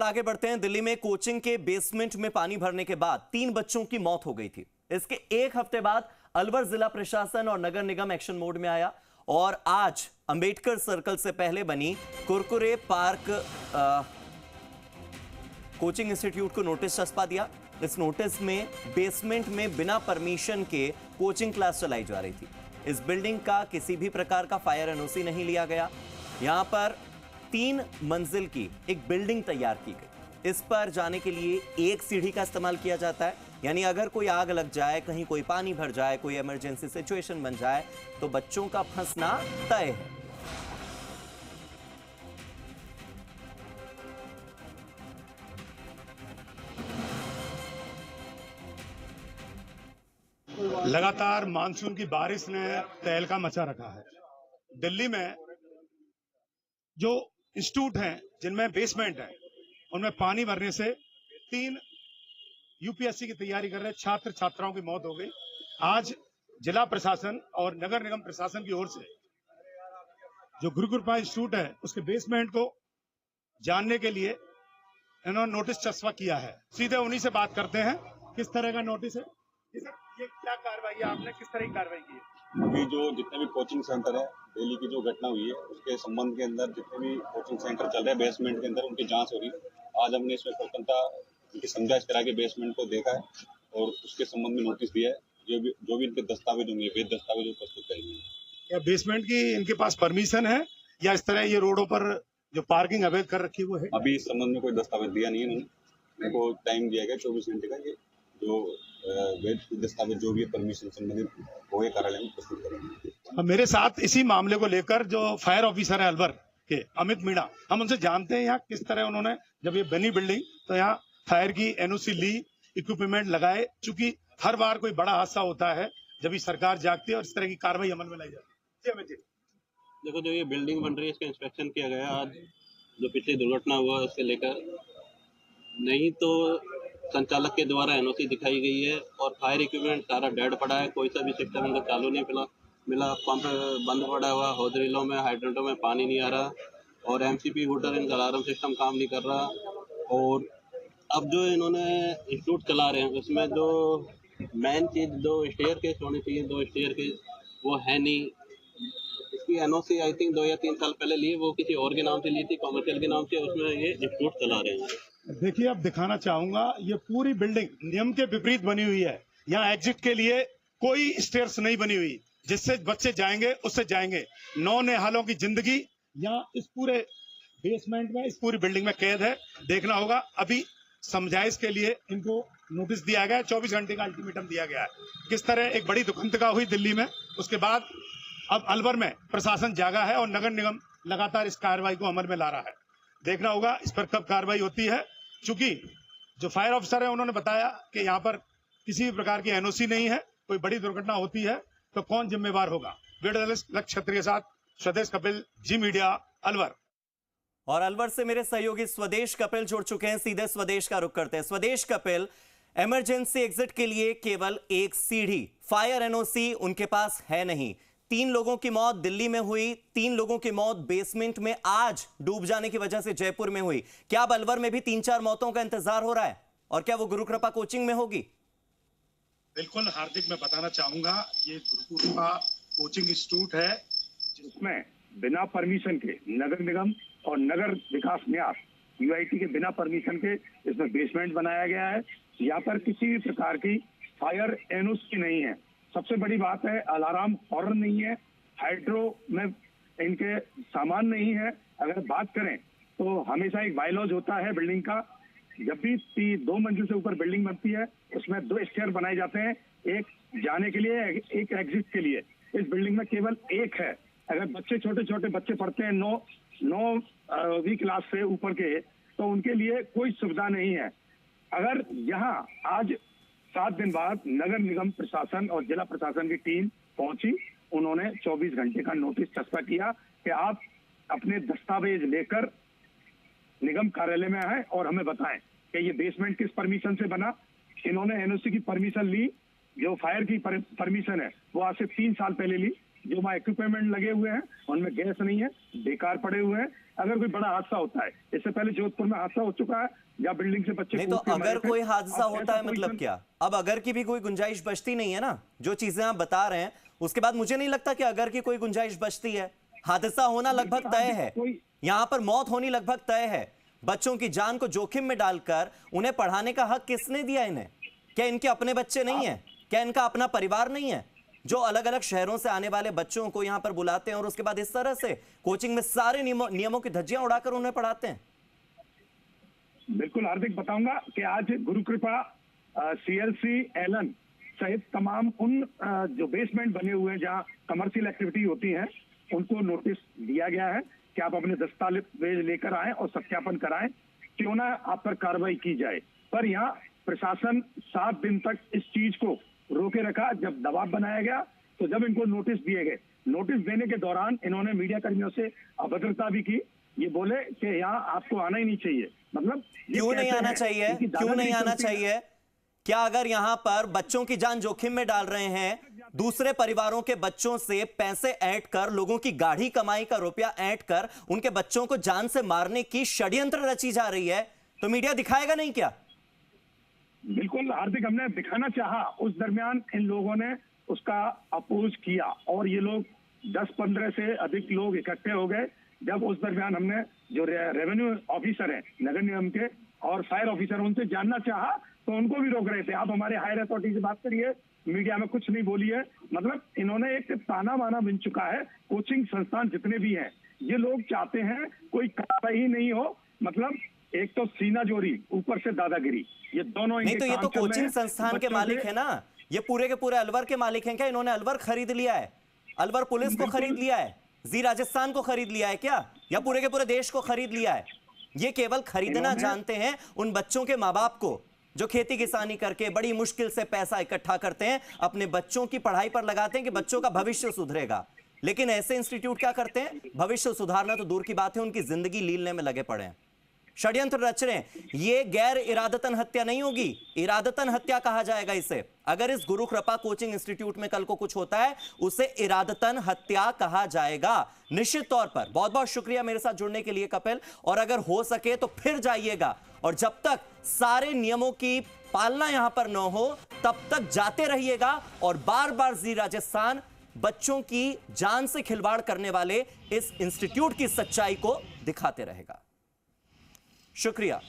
आगे बढ़ते हैं। दिल्ली में कोचिंग के बेसमेंट में पानी भरने के बाद 3 बच्चों की मौत हो गई थी। इसके एक हफ्ते बाद अलवर जिला प्रशासन और नगर निगम एक्शन मोड में आया और आज अंबेडकर सर्कल से पहले बनी कुरकुरे पार्क कोचिंग इंस्टीट्यूट को नोटिस चस्पा दिया। इस नोटिस में बेसमेंट में बिना परमिशन के कोचिंग क्लास चलाई जा रही थी। इस बिल्डिंग का किसी भी प्रकार का फायर एनओसी नहीं लिया गया। यहां पर 3 मंजिल की एक बिल्डिंग तैयार की गई। इस पर जाने के लिए एक सीढ़ी का इस्तेमाल किया जाता है, यानी अगर कोई आग लग जाए, कहीं कोई पानी भर जाए, कोई इमरजेंसी सिचुएशन बन जाए तो बच्चों का फंसना तय है। लगातार मानसून की बारिश ने तहलका मचा रखा है। दिल्ली में जो इंस्टीट्यूट हैं जिनमें बेसमेंट है, उनमें पानी भरने से 3 यूपीएससी की तैयारी कर रहे छात्र छात्राओं की मौत हो गई। आज जिला प्रशासन और नगर निगम प्रशासन की ओर से जो गुरुकृपा इंस्टीट्यूट है उसके बेसमेंट को जानने के लिए इन्होंने नोटिस चस्पा किया है। सीधे उन्हीं से बात करते हैं, किस तरह का नोटिस है, ये क्या कार्रवाई है, आपने किस तरह की कार्रवाई की है? अभी जो जितने भी कोचिंग सेंटर है, दिल्ली की जो घटना हुई है उसके संबंध के अंदर जितने भी कोचिंग सेंटर चल रहे हैं बेसमेंट के अंदर, उनकी जांच हो रही है। आज हमने इसमें प्रथमता उनकी संज्ञा इस तरह के बेसमेंट को देखा है और उसके संबंध में नोटिस दिया है। जो भी इनके दस्तावेज होंगे, वेद दस्तावेज प्रस्तुत करेंगे। क्या बेसमेंट की इनके पास परमिशन है या इस तरह ये रोडों पर जो पार्किंग अवैध कर रखी वो है? अभी इस संबंध में कोई दस्तावेज दिया नहीं है इन्होंने। मेरे को टाइम दिया गया 24 घंटे का, ये जो वेद दस्तावेज जो भी परमिशन संबंधित वो ये कार्यालय में प्रस्तुत करेंगे। मेरे साथ इसी मामले को लेकर जो फायर ऑफिसर है अलवर के अमित मीणा, हम उनसे जानते हैं यहाँ किस तरह उन्होंने जब ये बनी बिल्डिंग तो यहाँ फायर की एनओसी ली, इक्विपमेंट लगाए। चूंकि हर बार कोई बड़ा हादसा होता है जब ये सरकार जागती है और इस तरह की कार्रवाई अमल में लाई जाती है। देखो, जो ये बिल्डिंग बन रही है इसका इंस्पेक्शन किया गया आज, जो पिछली दुर्घटना हुआ उससे लेकर, नहीं तो संचालक के द्वारा एनओसी दिखाई गई है और फायर इक्विपमेंट सारा डेड पड़ा है। कोई सा भी सिस्टम इनका चालू नहीं मिला। पंप बंद पड़ा हुआ, होदरीलों में हाइड्रेंटों में पानी नहीं आ रहा और एमसीपी वोटर इनका अलार्म सिस्टम काम नहीं कर रहा। और अब जो इन्होंने इंस्टीट्यूट चला रहे हैं उसमें जो मेन चीज़ 2 स्टेयर केस होनी चाहिए, 2 स्टेयर केस वो है नहीं। इसकी एनओसी आई थिंक 2 या 3 साल पहले ली, वो किसी और के नाम से ली थी, कॉमर्शियल के नाम से। उसमें ये इंस्टीट्यूट चला रहे हैं। देखिए, अब दिखाना चाहूंगा, ये पूरी बिल्डिंग नियम के विपरीत बनी हुई है। यहाँ एग्जिट के लिए कोई स्टेयर्स नहीं बनी हुई जिससे बच्चे जाएंगे उससे जाएंगे। 9 नेहालों की जिंदगी यहाँ इस पूरे बेसमेंट में, इस पूरी बिल्डिंग में कैद है। देखना होगा। अभी समझाइश के लिए इनको नोटिस दिया गया है, 24 घंटे का अल्टीमेटम दिया गया है। किस तरह एक बड़ी दुखंतका हुई दिल्ली में, उसके बाद अब अलवर में प्रशासन जागा है और नगर निगम लगातार इस कार्रवाई को अमल में ला रहा है। देखना होगा इस पर कब कार्रवाई होती है। चूंकि जो फायर ऑफिसर है उन्होंने बताया कि यहाँ पर किसी भी प्रकार की एनओसी नहीं है। कोई बड़ी दुर्घटना होती है तो कौन जिम्मेवार होगा? वीडियो जर्नलिस्ट लक्ष्य क्षत्रिय के साथ स्वदेश कपिल, जी मीडिया, अलवर। और अलवर से मेरे सहयोगी स्वदेश कपिल जुड़ चुके हैं। सीधे स्वदेश का रुख करते हैं। स्वदेश कपिल, इमरजेंसी एग्जिट के लिए केवल एक सीढ़ी, फायर एनओसी उनके पास है नहीं। 3 लोगों की मौत दिल्ली में हुई, 3 लोगों की मौत बेसमेंट में आज डूब जाने की वजह से जयपुर में हुई। क्या अब अलवर में भी 3-4 मौतों का इंतजार हो रहा है? और क्या वो गुरुकृपा कोचिंग में होगी? बिल्कुल हार्दिक, मैं बताना चाहूंगा, ये गुरुकृपा कोचिंग इंस्टीट्यूट है जिसमें बिना परमिशन के नगर निगम और नगर विकास न्यास यूआईटी के बिना परमिशन के इसमें बेसमेंट बनाया गया है। यहाँ पर किसी भी प्रकार की फायर एनओसी नहीं है। सबसे बड़ी बात है, अलार्म हॉर्न नहीं है, हाइड्रो में इनके सामान नहीं है। अगर बात करें तो हमेशा एक बायलॉज होता है बिल्डिंग का, जब भी 2 मंजिल से ऊपर बिल्डिंग बनती है उसमें 2 स्टेयर बनाए जाते हैं, एक जाने के लिए, एक एग्जिट के लिए। इस बिल्डिंग में केवल एक है। अगर बच्चे, छोटे छोटे बच्चे पढ़ते हैं 9वीं क्लास से ऊपर के, तो उनके लिए कोई सुविधा नहीं है। अगर यहाँ आज 7 दिन बाद नगर निगम प्रशासन और जिला प्रशासन की टीम पहुंची, उन्होंने 24 घंटे का नोटिस चस्पा किया कि आप अपने दस्तावेज लेकर निगम कार्यालय में आए और हमें बताएं कि ये बेसमेंट किस परमिशन से बना। इन्होंने एनओसी की परमिशन ली, जो फायर की परमिशन है वो आज से 3 साल पहले ली। जो वहाँ इक्विपमेंट लगे हुए हैं उनमें गैस नहीं है, बेकार पड़े हुए हैं। अगर कोई बड़ा हादसा होता है। इससे पहले जोधपुर में हादसा हो चुका है जहाँ बिल्डिंग से बच्चे नहीं, तो कूद के मरे अगर थे। कोई हादसा अब होता है ऐसा मतलब क्या? अब अगर की भी कोई गुंजाइश बचती नहीं है ना, जो चीजें आप बता रहे हैं उसके बाद मुझे नहीं लगता कि अगर की कोई गुंजाइश बचती है। हादसा होना लगभग तय है, यहां पर मौत होनी लगभग तय है। बच्चों की जान को जोखिम में डालकर उन्हें पढ़ाने का हक किसने दिया इन्हें? क्या इनके अपने बच्चे नहीं है? क्या इनका अपना परिवार नहीं है जो अलग अलग शहरों से आने वाले बच्चों को यहां पर बुलाते हैं और उसके बाद इस तरह से कोचिंग में सारे नियमों की धज्जियां उड़ाकर उन्हें पढ़ाते हैं? बिल्कुल हार्दिक, बताऊंगा कि आज गुरु कृपा सीएलसी एलन सहित तमाम उन जो बेसमेंट बने हुए हैं जहां कमर्शियल एक्टिविटी होती है उनको नोटिस दिया गया है कि आप अपने दस्तावेज लेकर आएं और सत्यापन कराएं, क्यों ना आप पर कार्रवाई की जाए। पर यहाँ प्रशासन 7 दिन तक इस चीज को रोके रखा। जब दबाव बनाया गया तो जब इनको नोटिस दिए गए, नोटिस देने के दौरान इन्होंने मीडिया कर्मियों से अभद्रता भी की। ये बोले कि यहाँ आपको आना ही नहीं चाहिए। मतलब क्यों नहीं आना चाहिए? क्यों नहीं आना चाहिए? क्या अगर यहां पर बच्चों की जान जोखिम में डाल रहे हैं, दूसरे परिवारों के बच्चों से पैसे ऐंठ कर, लोगों की गाढ़ी कमाई का रुपया ऐंठ कर उनके बच्चों को जान से मारने की षड्यंत्र रची जा रही है, तो मीडिया दिखाएगा नहीं क्या? बिल्कुल हार्दिक, हमने दिखाना चाहा, उस दरमियान इन लोगों ने उसका अपोज किया और ये लोग 10-15 से अधिक लोग इकट्ठे हो गए। जब उस दरमियान हमने जो रेवेन्यू ऑफिसर है नगर निगम के और फायर ऑफिसर, उनसे जानना चाहा तो उनको भी रोक रहे थे। आप हमारे हायर अथॉरिटी से बात करिए, मीडिया में कुछ नहीं बोलिए। मतलब इन्होंने एक ताना बाना बन चुका है। कोचिंग संस्थान जितने भी हैं, ये लोग चाहते हैं कोई कार्रवाई ही नहीं हो। मतलब एक तो सीना जोरी, ऊपर से दादागिरी, ये दोनों नहीं तो ये तो कोचिंग संस्थान के मालिक है ना, ये पूरे के पूरे अलवर के मालिक हैं क्या? इन्होंने अलवर खरीद लिया है, अलवर पुलिस को खरीद लिया है, जी राजस्थान को खरीद लिया है क्या, या पूरे के पूरे देश को खरीद लिया है? ये केवल खरीदना जानते हैं उन बच्चों के माँ बाप को जो खेती किसानी करके बड़ी मुश्किल से पैसा इकट्ठा करते हैं, अपने बच्चों की पढ़ाई पर लगाते हैं कि बच्चों का भविष्य सुधरेगा। लेकिन ऐसे इंस्टीट्यूट क्या करते हैं? भविष्य सुधारना तो दूर की बात है, उनकी जिंदगी लीलने में लगे पड़े हैं, षड्यंत्र रच रहे हैं। ये गैर इरादतन हत्या नहीं होगी, इरादतन हत्या कहा जाएगा इसे। अगर इस गुरु कृपा कोचिंग इंस्टीट्यूट में कल को कुछ होता है, उसे इरादतन हत्या कहा जाएगा निश्चित तौर पर। बहुत बहुत शुक्रिया मेरे साथ जुड़ने के लिए कपिल, और अगर हो सके तो फिर जाइएगा, और जब तक सारे नियमों की पालना यहां पर न हो तब तक जाते रहिएगा और बार बार जी राजस्थान बच्चों की जान से खिलवाड़ करने वाले इस इंस्टीट्यूट की सच्चाई को दिखाते रहेगा। शुक्रिया।